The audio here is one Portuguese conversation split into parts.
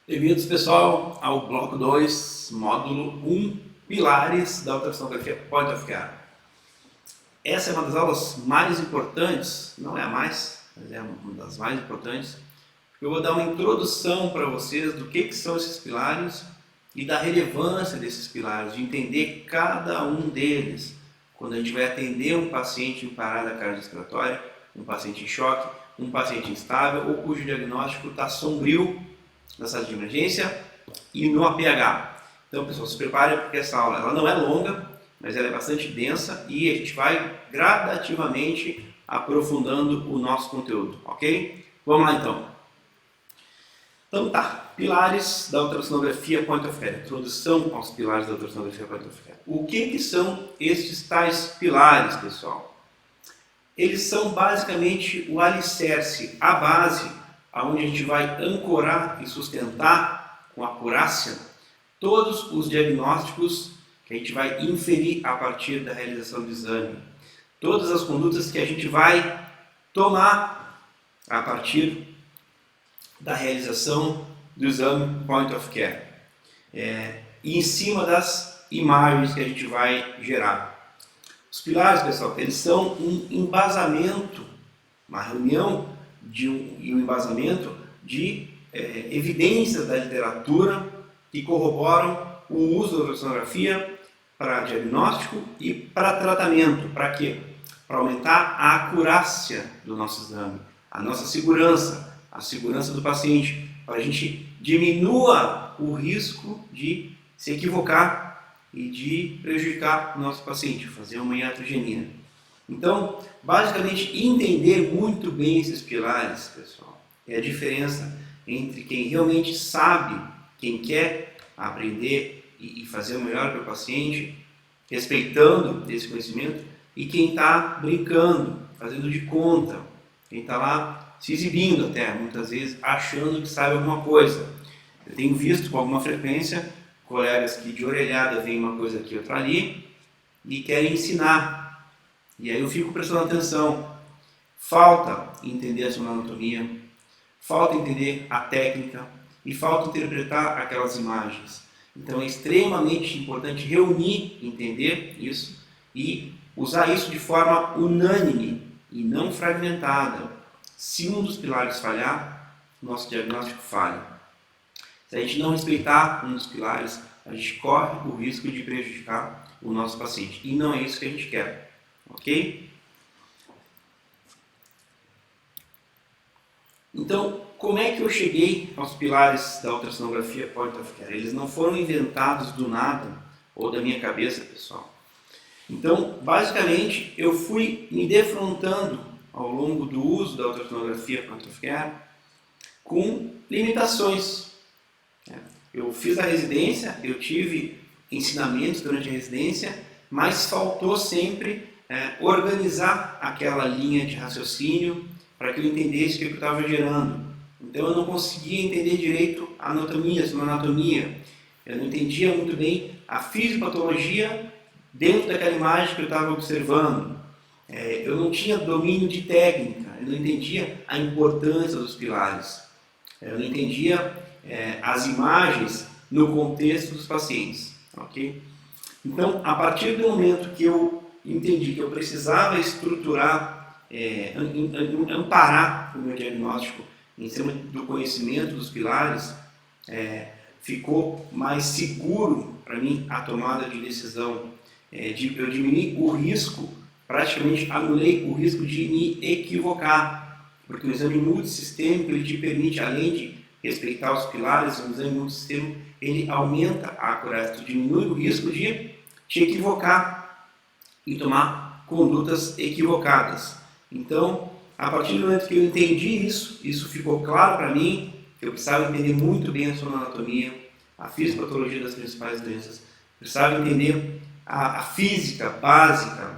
Bem-vindos, pessoal, ao bloco 2, módulo 1, Pilares da ultrassonografia Point of Care. Essa é uma das aulas mais importantes, não é a mais, mas é uma das mais importantes. Eu vou dar uma introdução para vocês do que são esses pilares e da relevância desses pilares, de entender cada um deles. Quando a gente vai atender um paciente em parada cardiorrespiratória, um paciente em choque, um paciente instável ou cujo diagnóstico está sombrio na sala de emergência e no APH. Então, pessoal, se preparem porque essa aula ela não é longa, mas ela é bastante densa e a gente vai gradativamente aprofundando o nosso conteúdo, ok? Vamos lá então. Então tá, pilares da ultrassonografia Point of Care, introdução aos pilares da ultrassonografia Point of Care. O que são estes tais pilares, pessoal? Eles são basicamente o alicerce, a base, onde a gente vai ancorar e sustentar com acurácia todos os diagnósticos que a gente vai inferir a partir da realização do exame. Todas as condutas que a gente vai tomar a partir da realização do exame Point of Care. E em cima das imagens que a gente vai gerar. Os pilares, pessoal, eles são um embasamento, uma reunião e um embasamento de evidências da literatura que corroboram o uso da ultrassonografia para diagnóstico e para tratamento. Para quê? Para aumentar a acurácia do nosso exame, a nossa segurança, a segurança do paciente, para a gente diminua o risco de se equivocar e de prejudicar o nosso paciente, fazer uma iatrogenia. Então, basicamente, entender muito bem esses pilares, pessoal, é a diferença entre quem realmente sabe, quem quer aprender e fazer o melhor para o paciente, respeitando esse conhecimento, e quem está brincando, fazendo de conta, quem está lá se exibindo até, muitas vezes, achando que sabe alguma coisa. Eu tenho visto com alguma frequência colegas que de orelhada veem uma coisa aqui, outra ali, e querem ensinar. E aí eu fico prestando atenção. Falta entender a sua anatomia, falta entender a técnica e falta interpretar aquelas imagens. Então é extremamente importante reunir, entender isso e usar isso de forma unânime e não fragmentada. Se um dos pilares falhar, nosso diagnóstico falha. Se a gente não respeitar um dos pilares, a gente corre o risco de prejudicar o nosso paciente. E não é isso que a gente quer. Ok? Então, como é que eu cheguei aos pilares da ultrassonografia Point of Care? Eles não foram inventados do nada ou da minha cabeça, pessoal. Então, basicamente, eu fui me defrontando ao longo do uso da ultrassonografia Point of Care com limitações. Eu fiz a residência, eu tive ensinamentos durante a residência, mas faltou sempre organizar aquela linha de raciocínio para que eu entendesse o que eu estava gerando. Então eu não conseguia entender direito a anatomia, eu não entendia muito bem a fisiopatologia dentro daquela imagem que eu estava observando. Eu não tinha domínio de técnica, eu não entendia a importância dos pilares, eu não entendia as imagens no contexto dos pacientes, ok? Então, a partir do momento que eu entendi que eu precisava estruturar, amparar o meu diagnóstico em cima do conhecimento dos pilares, ficou mais seguro para mim a tomada de decisão. Eu diminui o risco, praticamente anulei o risco de me equivocar, porque o exame multissistêmico ele te permite, além de respeitar os pilares, o exame multissistêmico ele aumenta a acurácia, diminui o risco de te equivocar e tomar condutas equivocadas. Então, a partir do momento que eu entendi isso ficou claro para mim que eu precisava entender muito bem a sua anatomia, a fisiopatologia das principais doenças, precisava entender a física básica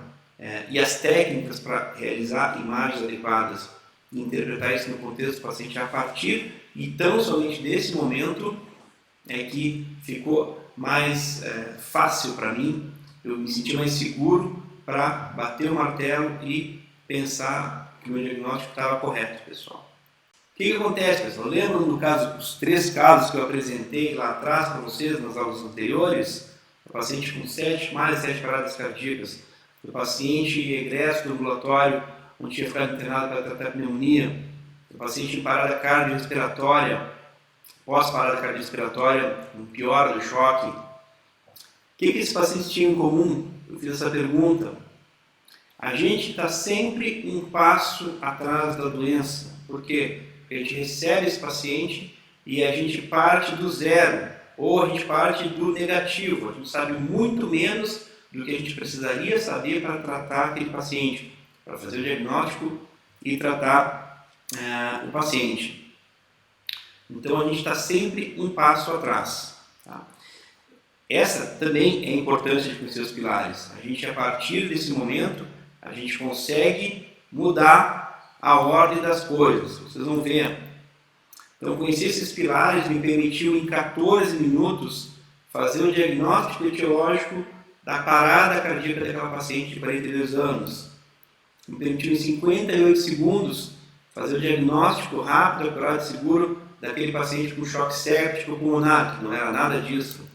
e as técnicas para realizar imagens adequadas e interpretar isso no contexto do paciente a partir e tão somente desse momento é que ficou mais fácil para mim, eu me senti mais seguro para bater o martelo e pensar que o meu diagnóstico estava correto, pessoal. Ok? que acontece, pessoal? Lembram do caso, os 3 casos que eu apresentei lá atrás para vocês nas aulas anteriores? O paciente com mais de 7 paradas cardíacas, o paciente egresso do ambulatório, onde tinha ficado internado para tratar pneumonia, o paciente em parada cardiorrespiratória, pós-parada cardiorrespiratória, no pior do choque. O que esses pacientes tinham em comum? Eu fiz essa pergunta. A gente está sempre um passo atrás da doença. Por quê? Porque a gente recebe esse paciente e a gente parte do zero, ou a gente parte do negativo. A gente sabe muito menos do que a gente precisaria saber para tratar aquele paciente, para fazer o diagnóstico e tratar o paciente. Então a gente está sempre um passo atrás. Tá? Essa também é a importância de conhecer os pilares. A gente, a partir desse momento, a gente consegue mudar a ordem das coisas. Vocês vão ver. Então, conhecer esses pilares me permitiu, em 14 minutos, fazer o diagnóstico etiológico da parada cardíaca daquela paciente de 42 anos. Me permitiu, em 58 segundos, fazer o diagnóstico rápido, acurado e seguro daquele paciente com choque séptico pulmonar, que não era nada disso.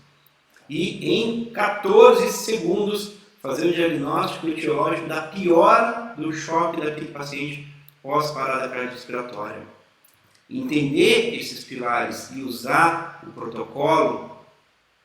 E em 14 segundos, fazer o diagnóstico etiológico da piora do choque daquele paciente pós-parada cardiorrespiratória. Entender esses pilares e usar o protocolo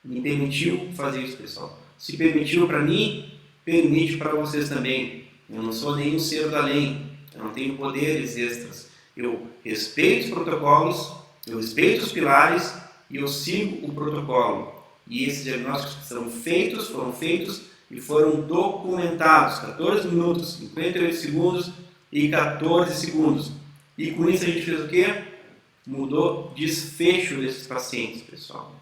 me permitiu fazer isso, pessoal. Se permitiu para mim, permite para vocês também. Eu não sou nenhum ser da além, eu não tenho poderes extras. Eu respeito os protocolos, eu respeito os pilares e eu sigo o protocolo. E esses diagnósticos foram feitos e foram documentados. 14 minutos, 58 segundos e 14 segundos. E com isso a gente fez o quê? Mudou desfecho desses pacientes, pessoal.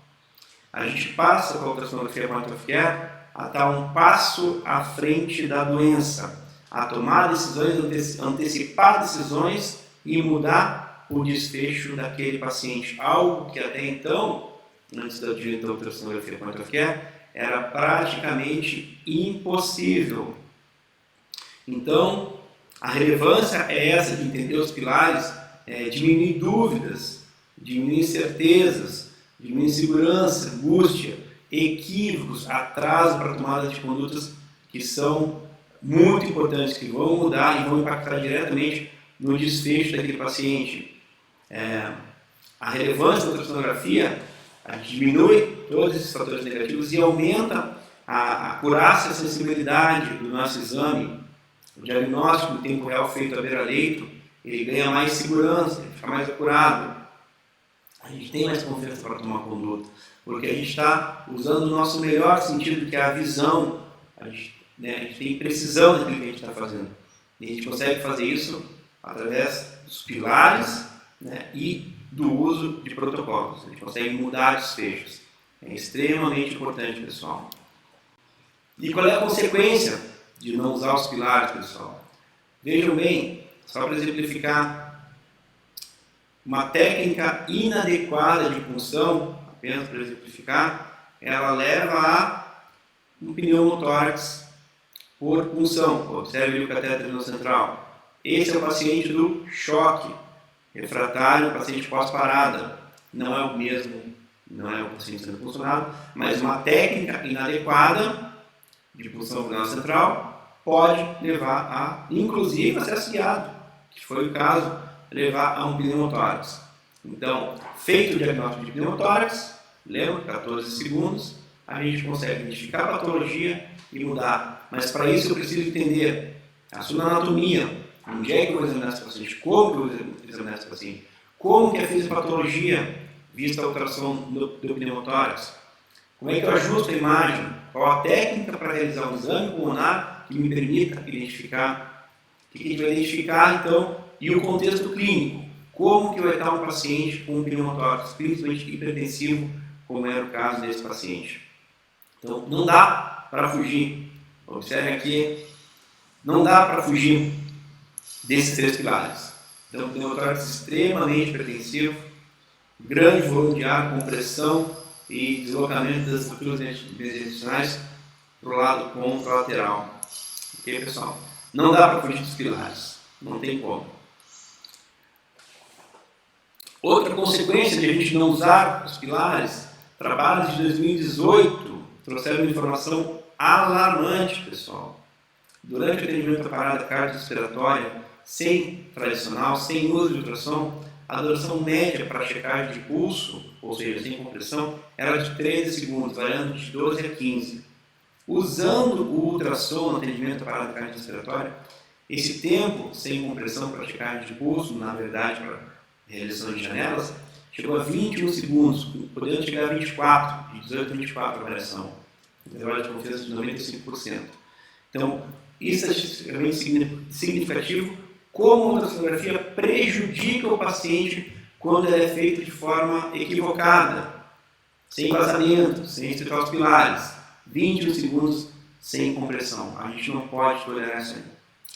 A gente passa com a ultrassonografia point of care a estar um passo à frente da doença, a tomar decisões, antecipar decisões e mudar o desfecho daquele paciente. Algo que até então, antes da ultrassonografia point of care, era praticamente impossível. Então, a relevância é essa de entender os pilares, diminuir dúvidas, diminuir incertezas, diminuir insegurança, angústia, equívocos, atraso para a tomada de condutas que são muito importantes, que vão mudar e vão impactar diretamente no desfecho daquele paciente. A relevância da ultrassonografia diminui todos esses fatores negativos e aumenta a acurácia e a sensibilidade do nosso exame. O diagnóstico em tempo real feito à beira-leito, ele ganha mais segurança, ele fica mais acurado. A gente tem mais confiança para tomar conduta, porque a gente está usando o nosso melhor sentido, que é a visão. A gente tem precisão daquilo que a gente está fazendo. E a gente consegue fazer isso através dos pilares, e do uso de protocolos. A gente consegue mudar desfechos. É extremamente importante, pessoal. E qual é a consequência de não usar os pilares, pessoal? Vejam bem, só para exemplificar, uma técnica inadequada de punção, apenas para exemplificar, ela leva a um pneumotórax por punção. Observe o catéter no central. Esse é o paciente do choque refratário, paciente pós-parada. Não é o mesmo, não é o paciente sendo puncionado, mas uma técnica inadequada de punção renal central pode levar a, inclusive, acesso guiado, que foi o caso, levar a um pneumotórax. Então, feito o diagnóstico de pneumotórax, lembra, 14 segundos, a gente consegue identificar a patologia e mudar. Mas para isso eu preciso entender a sua anatomia, onde é que eu vou examinar esse paciente, como que eu vou examinar esse paciente, como que é a fisiopatologia vista a ultrassom do pneumotórax, como é que eu ajusto a imagem, qual a técnica para realizar um exame pulmonar que me permita identificar, o que a gente vai identificar então, e o contexto clínico, como que vai estar um paciente com um pneumotórax, principalmente hipertensivo, como era o caso desse paciente. Então, não dá para fugir, observem aqui, não dá para fugir desses 3 pilares. Então, pneumotórax extremamente hipertensivo, grande volume de ar, compressão e deslocamento das estruturas intestinais para o lado contralateral. Ok, pessoal? Não dá para fugir dos pilares, não tem como. Outra consequência de a gente não usar os pilares, trabalhos de 2018 trouxeram informação alarmante, pessoal. Durante o atendimento da parada cardiorrespiratória, sem tradicional, sem uso de ultrassom, a duração média para a checagem de pulso, ou seja, sem compressão, era de 13 segundos, variando de 12 a 15. Usando o ultrassom no atendimento da parada cardiorrespiratória, esse tempo sem compressão para checagem de pulso, na verdade, para realização de janelas, chegou a 21 segundos, podendo chegar a 24, de 18 a 24 a variação. Intervalo de confiança de 95%. Então, isso é extremamente significativo, como a ultrassonografia prejudica o paciente quando ela é feita de forma equivocada, sem vazamento, sem estritar os pilares, 21 segundos sem compressão. A gente não pode tolerar isso aí.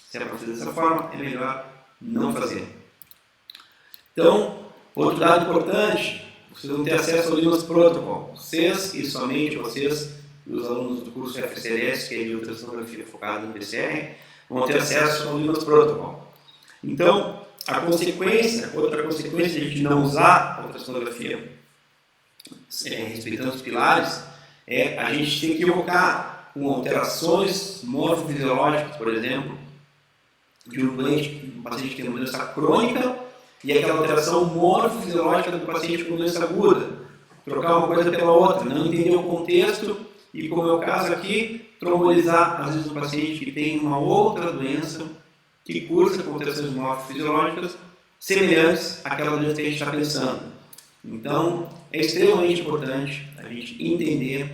Se é para fazer dessa forma, é melhor não fazer. Então, outro dado importante, vocês vão ter acesso ao Linux Protocol. Vocês e somente vocês, os alunos do curso FCLS, que é de ultrassonografia focada no PCR, vão ter acesso ao Linux Protocol. Então, outra consequência de a gente não usar a ultrassonografia respeitando os pilares, é a gente se equivocar com alterações morfofisiológicas, por exemplo, de um paciente que tem uma doença crônica e aquela alteração morfofisiológica do paciente com doença aguda. Trocar uma coisa pela outra, não entender o contexto e, como é o caso aqui, trombolizar, às vezes, um paciente que tem uma outra doença que cursa com alterações morfofisiológicas semelhantes àquela doença que a gente está pensando. Então, é extremamente importante a gente entender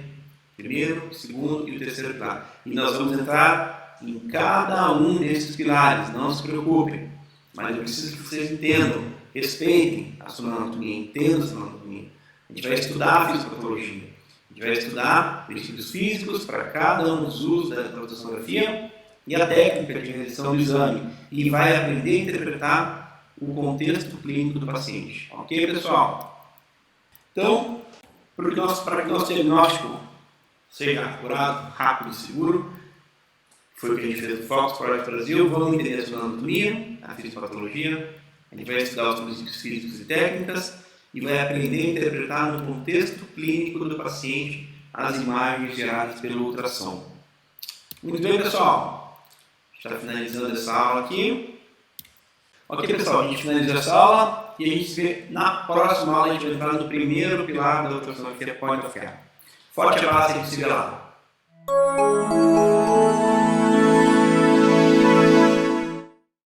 o primeiro, o segundo e o terceiro pilar. E nós vamos entrar em cada um desses pilares, não se preocupem. Mas eu preciso que vocês entendam, respeitem a sua anatomia, entendam a sua anatomia. A gente vai estudar a fisiopatologia, a gente vai estudar princípios físicos para cada um dos usos da ultrassonografia e a técnica de realização do exame. E vai aprender a interpretar o contexto clínico do paciente. Ok, pessoal? Então, para que nosso diagnóstico seja acurado, rápido e seguro, foi o que a gente fez no Fox Project Brasil. Vamos entender a sua anatomia, a fisiopatologia, a gente vai estudar os princípios físicos e técnicas e vai aprender a interpretar no contexto clínico do paciente as imagens geradas pelo ultrassom. Muito bem, pessoal. Está finalizando essa aula aqui. Ok, pessoal, a gente finaliza essa aula e a gente se vê na próxima aula. A gente vai entrar no primeiro pilar da ultrassonografia point of care. Forte abraço e a gente se vê lá.